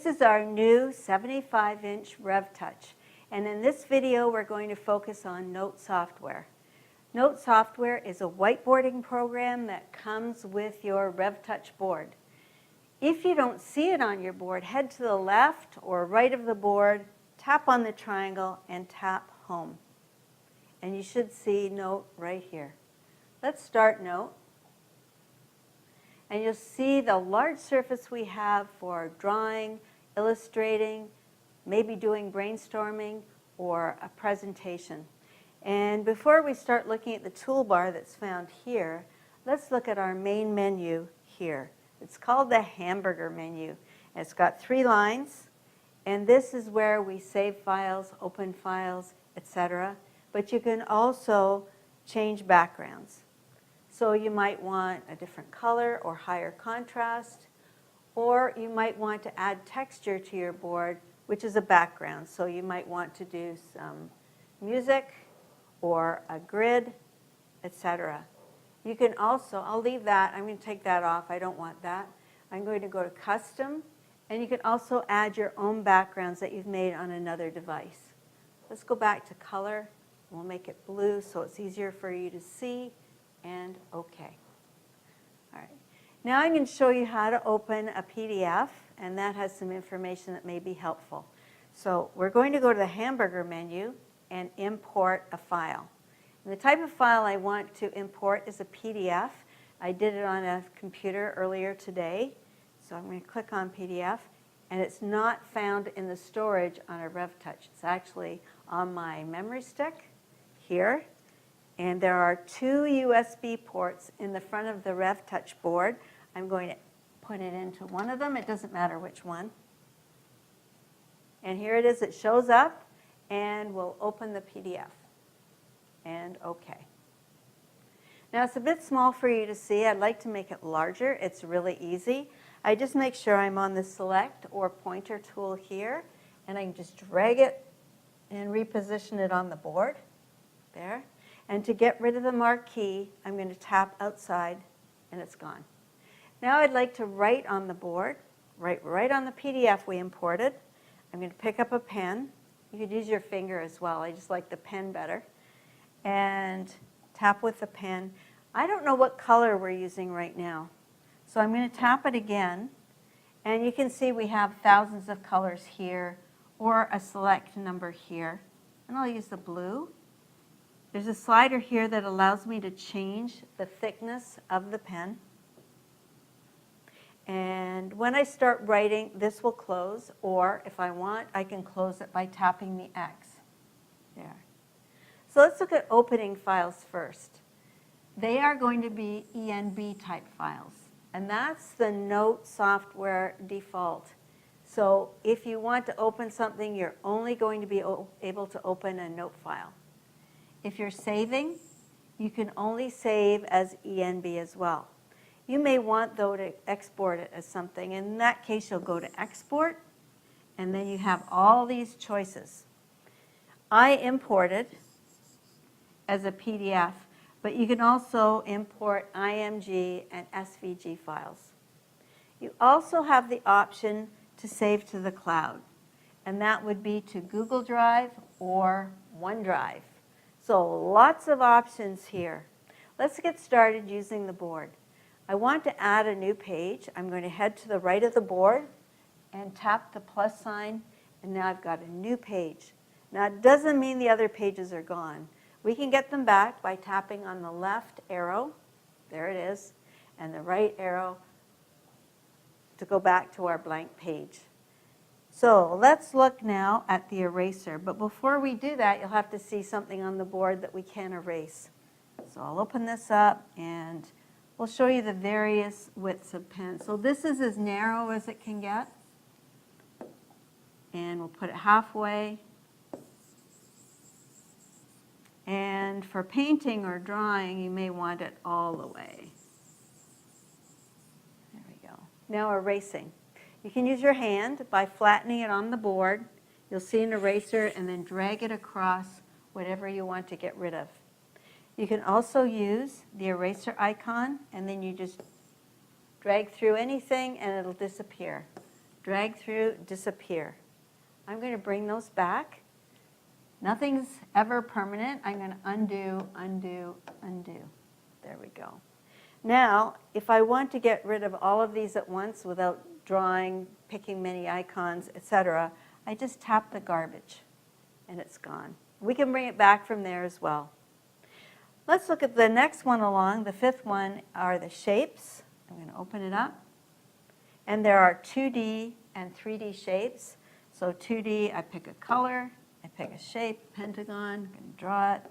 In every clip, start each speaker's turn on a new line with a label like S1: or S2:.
S1: is our new 75-inch RevTouch. And in this video, we're going to focus on Note software. Note software is a whiteboarding program that comes with your RevTouch board. If you don't see it on your board, head to the left or right of the board, tap on the triangle, and tap Home. And you should see Note right here. Let's start Note. And you'll see the large surface we have for drawing, illustrating, maybe doing brainstorming or a presentation. And before we start looking at the toolbar that's found here, let's look at our main menu here. It's called the hamburger menu. And it's got 3 lines, and this is where we save files, open files, etc. But you can also change backgrounds. So you might want a different color or higher contrast, or you might want to add texture to your board, which is a background. So you might want to do some music or a grid, etc. You can also, I'll leave that, I'm going to take that off, I don't want that. I'm going to go to Custom, and you can also add your own backgrounds that you've made on another device. Let's go back to color. We'll make it blue so it's easier for you to see, and OK. All right. Now I'm going to show you how to open a PDF, and that has some information that may be helpful. So we're going to go to the hamburger menu and import a file. And the type of file I want to import is a PDF. I did it on a computer earlier today. So I'm going to click on PDF, and it's not found in the storage on a RevTouch. It's actually on my memory stick here. And there are 2 USB ports in the front of the RevTouch board. I'm going to put it into one of them. It doesn't matter which one. And here it is. It shows up, and we'll open the PDF. And OK. Now, it's a bit small for you to see. I'd like to make it larger. It's really easy. I just make sure I'm on the Select or Pointer tool here, and I can just drag it and reposition it on the board. There. And to get rid of the marquee, I'm going to tap outside, and it's gone. Now I'd like to write on the board, write right on the PDF we imported. I'm going to pick up a pen. You could use your finger as well. I just like the pen better. And tap with the pen. I don't know what color we're using right now. So I'm going to tap it again. And you can see we have thousands of colors here, or a select number here. And I'll use the blue. There's a slider here that allows me to change the thickness of the pen. And when I start writing, this will close, or if I want, I can close it by tapping the X. There. So let's look at opening files first. They are going to be ENB type files, and that's the Note software default. So if you want to open something, you're only going to be able to open a Note file. If you're saving, you can only save as ENB as well. You may want, though, to export it as something. In that case, you'll go to Export, and then you have all these choices. I imported as a PDF, but you can also import IMG and SVG files. You also have the option to save to the cloud, and that would be to Google Drive or OneDrive. So lots of options here. Let's get started using the board. I want to add a new page. I'm going to head to the right of the board and tap the plus sign, and now I've got a new page. Now, it doesn't mean the other pages are gone. We can get them back by tapping on the left arrow, there it is, and the right arrow to go back to our blank page. So let's look now at the eraser. But before we do that, you'll have to see something on the board that we can erase. So I'll open this up, and we'll show you the various widths of pen. So this is as narrow as it can get. And we'll put it halfway. And for painting or drawing, you may want it all the way. There we go. Now erasing. You can use your hand by flattening it on the board. You'll see an eraser, and then drag it across whatever you want to get rid of. You can also use the eraser icon, and then you just drag through anything, and it'll disappear. drag through, disappear. I'm going to bring those back. Nothing's ever permanent. I'm going to undo, undo, undo. There we go. Now, if I want to get rid of all of these at once without drawing, picking many icons, etc., I just tap the garbage and it's gone. We can bring it back from there as well. Let's look at the next one along. The fifth one are the shapes. I'm going to open it up. And there are 2D and 3D shapes. So 2D, I pick a color, I pick a shape, pentagon, I'm going to draw it.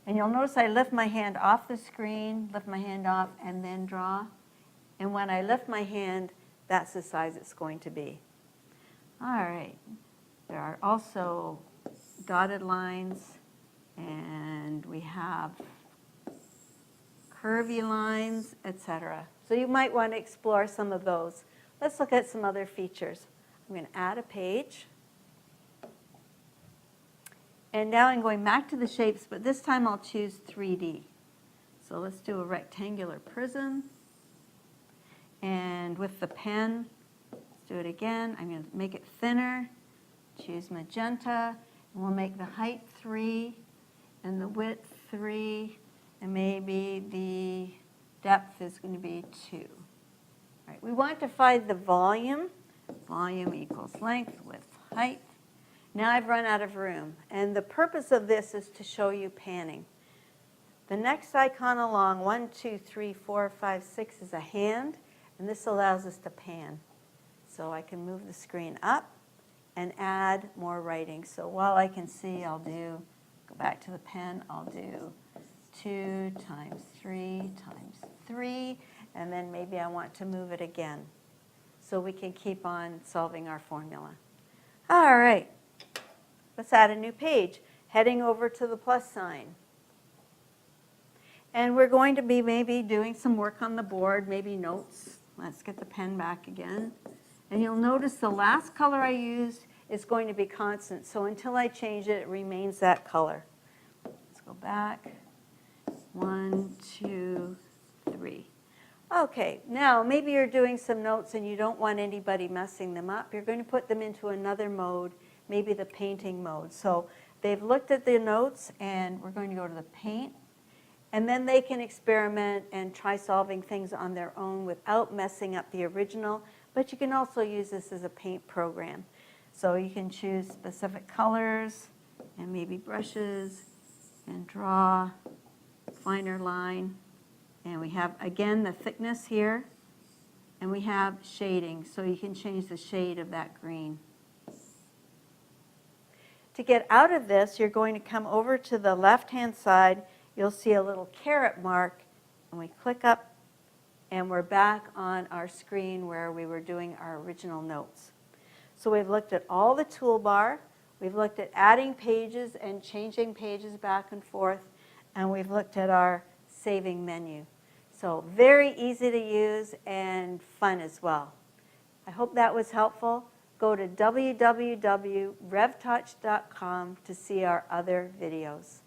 S1: And you'll notice I lift my hand off the screen, lift my hand off, and then draw. And when I lift my hand, that's the size it's going to be. All right. There are also dotted lines, and we have curvy lines, etc. So you might want to explore some of those. Let's look at some other features. I'm going to add a page. And now I'm going back to the shapes, but this time I'll choose 3D. So let's do a rectangular prism. And with the pen, let's do it again. I'm going to make it thinner, choose magenta, and we'll make the height 3 and the width 3, and maybe the depth is going to be 2. All right, we want to find the volume. Volume equals length, width, height. Now I've run out of room, and the purpose of this is to show you panning. The next icon along, 1, 2, 3, 4, 5, 6, is a hand, and this allows us to pan. So I can move the screen up and add more writing. So while I can see, I'll do, go back to the pen, I'll do 2 times 3 times 3, and then maybe I want to move it again. So we can keep on solving our formula. All right. Let's add a new page, heading over to the plus sign. And we're going to be maybe doing some work on the board, maybe notes. Let's get the pen back again. And you'll notice the last color I used is going to be constant. So until I change it, it remains that color. Let's go back. 1, 2, 3. Okay, now maybe you're doing some notes and you don't want anybody messing them up. You're going to put them into another mode, maybe the painting mode. So they've looked at the notes, and we're going to go to the paint. And then they can experiment and try solving things on their own without messing up the original. But you can also use this as a paint program. So you can choose specific colors and maybe brushes and draw finer line. And we have, again, the thickness here. And we have shading, so you can change the shade of that green. To get out of this, you're going to come over to the left-hand side. You'll see a little caret mark, and we click up, and we're back on our screen where we were doing our original notes. So we've looked at all the toolbar. We've looked at adding pages and changing pages back and forth, and we've looked at our saving menu. So very easy to use and fun as well. I hope that was helpful. Go to www.revtouch.com to see our other videos.